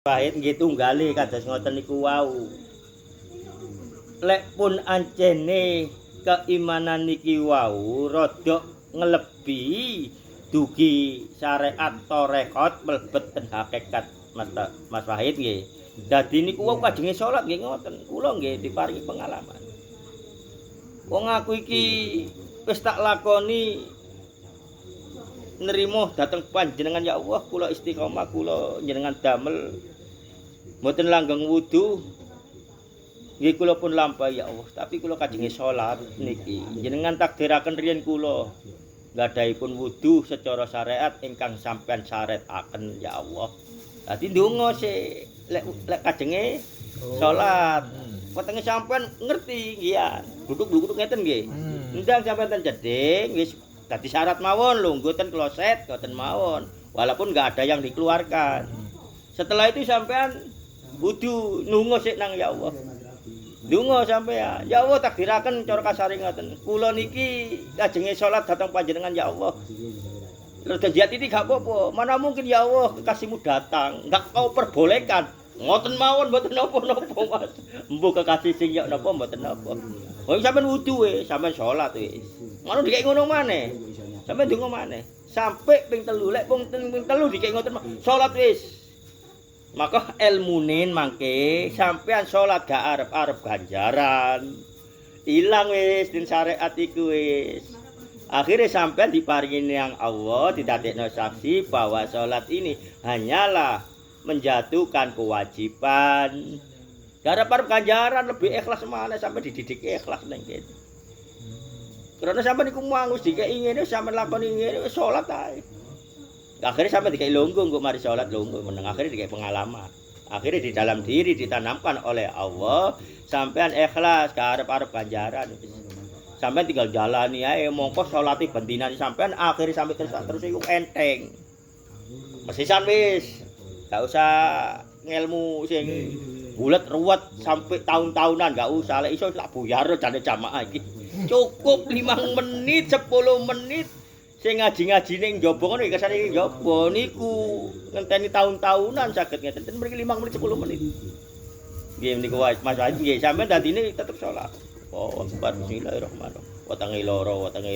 Pahit nggih tunggale kados ngoten niku wau. Lek pun ancene keimanan niki wau rada ngelebi dugi syariat tarekat mlebet ten hakikat Mas Wahid nggih. Dadi niku wau kajenge salat nggih ngoten. Kula nggih diparingi pengalaman. Wong aku iki wis tak lakoni nerimo dateng panjenengan ya Allah, kula istiqomah, kula jenengan damel mboten langgeng wudu. Nggih kula pun lampahi ya Allah, tapi kula kajenge salat niki jenengan takdiraken riyen kula nggadahipun wudu secara syariat ingkang sampean syariataken ya Allah. Dadi ndonga sik lek kajenge salat. Wetenge sampean ngerti nggih ya. Gluduk-gluduk ngeten nggih. Ndang sampean ten jeding wis dadi syarat mawon lho, nggo ten kloset ngoten mawon. Walaupun enggak ada yang dikeluarkan. Setelah itu sampean wudu nungo sik nang ya Allah. Ndonga sampean, ya Allah takdiraken cara kasare ngoten. Kula niki kajenge salat datang panjenengan ya Allah. Rada jati iki gak apa-apa. Mana mungkin ya Allah kekasihmu datang, enggak kau perbolehkan. Ngoten mawon mboten napa-napa Mas. Mbok kekasih sing yok napa mboten napa. Wong sampean wudu wis, sampean salat wis. Ngono dikek ngono maneh. Sampeyan ndonga maneh. Sampai ping 3 lek ping 3 dikek ngoten salat wis. Maka ilmunin mangke sampean salat gak arep-arep ganjaran. Ilang wis din syariat iku wis. Akhirnya sampean diparingi yang Allah didadekno saksi bahwa salat ini hanyalah menjatuhkan kewajiban. Garap-arep ganjaran lebih ikhlas mana sampai dididik ikhlas nang kene. Karena sampai niku mangus dikeki ngene sampean lakoni ngene wis salat ae. Akhirnya sampai dikeki lungguh kok mari salat lungguh meneng akhirnya dikeki pengalaman. Akhirnya di dalam diri ditanamkan oleh Allah sampean ikhlas garap-arep ganjaran. Sampean tinggal jalani ae mongko salate bendinan sampean akhirnya sampai terus iku enteng. Mesisan wis. Gak usah ngelmu sing bulet ruwet sampai tahun-tahunan gak usah lek iso tak buyar jane jamaah iki. Cukup 5 menit 10 menit sing ngaji-ngaji ning njaba ngono iki kesane ning njaba niku ngenteni tahun-tahunan saged ngeten mriki 5 menit 10 menit. Nggih niku Mas Wahid nggih sampean dadine tetep salat. Oh, bismillahirrahmanirrahim. Watenge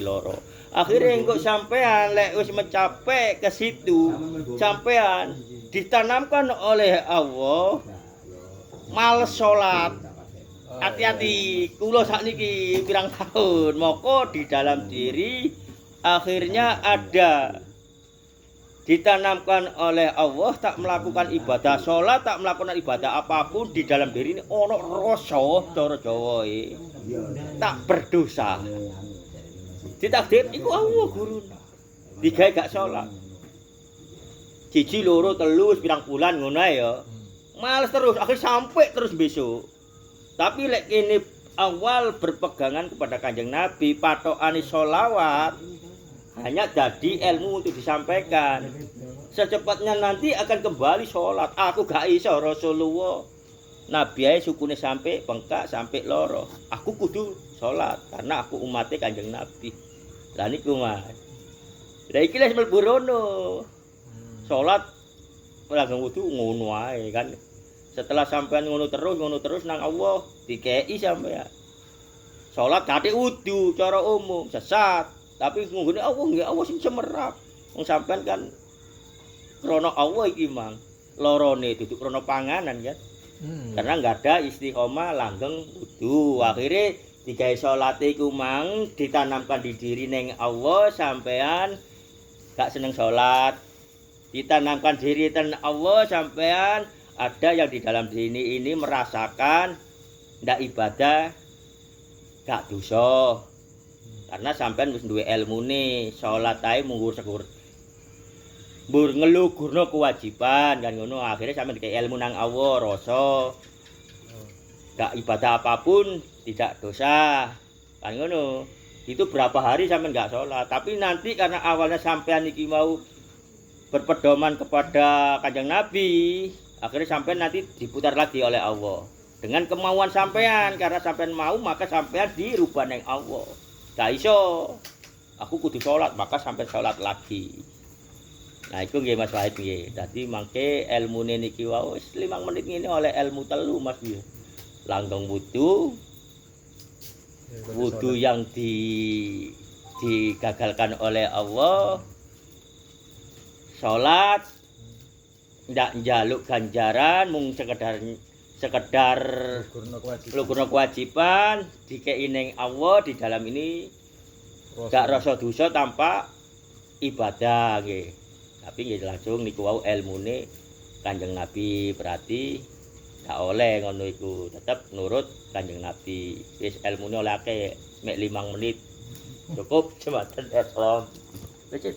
loro. Akhirnya engko sampean lek wis mencapai ke situ, sampean ditanamkan oleh Allah males salat. Hati-hati, kula sakniki pirang tahun, moko di dalam diri akhirnya ada ditanamkan oleh Allah tak melakukan ibadah salat, tak melakukan ibadah apapun di dalam diri ini ono rasa cara Jawa tak berdosa. Ditakdir iku Allah guru. Digawe gak salat. 1 2 3 pirang bulan ngono ae ya. Males terus akhir sampai terus besok. Tapi lek kene awal berpegangan kepada Kanjeng Nabi, patokane sholawat hanya jadi ilmu untuk disampaikan. Secepatnya nanti akan kembali sholat. Aku gak iso Rasulullah. Nabi ae sukune sampai bengkak sampai loro. Aku kudu sholat karena aku umatnya Kanjeng Nabi. Lah niku Mas. Lah iki wis mlebu rono. Sholat langgeng wudu ngono ae kan. Setelah sampean ngono terus nang Allah dikei sampean. Sholat gak wudu cara umum sesat. Tapi nggone Allah nggih Allah sing semerap. Wong sampean kan krana Allah iki mang. Lorone duduk krana panganan kan. Karena enggak ada istiqomah langgeng wudu. Akhirnya digawe salate iku mang ditanamkan di diri ning Allah sampean gak seneng salat. Ditanamkan diri ten Allah sampean ada yang di dalam diri ini merasakan ndak ibadah gak dosa. Karena sampean wis duwe ilmune, salat ae munggur sekur. Mbur ngelugurno kewajiban kan ngono akhirnya sampean dikek ilmu nang Allah rasa. Gak ibadah apapun tidak dosa. Kan ngono. Itu berapa hari sampean gak salat, tapi nanti karena awalnya sampean iki mau berpedoman kepada Kanjeng Nabi, akhirnya sampean nanti diputar lagi oleh Allah. Dengan kemauan sampean karena sampean mau maka sampean dirubah nang Allah. Gak iso. Aku kudu salat, maka sampai salat lagi. Nah, iku nggih Mas Wahid nggih. Dadi mangke elmune niki wau wis 5 menit ngene oleh ilmu telu Mas nggih. Langgeng wudu, wudu yang digagalkan oleh Allah, salat, ndak njaluk ganjaran, mung sekedar nglukurno kewajiban, dikei ning Allah di dalam ini gak rasa dosa tanpa ibadah nggih. Tapi nggih langsung niku wau elmune Kanjeng Nabi berarti gak oleh ngono iku, tetep nurut Kanjeng Nabi. Wis elmune oleh akeh mek 5 menit. Cukup jembatan Islam. Wis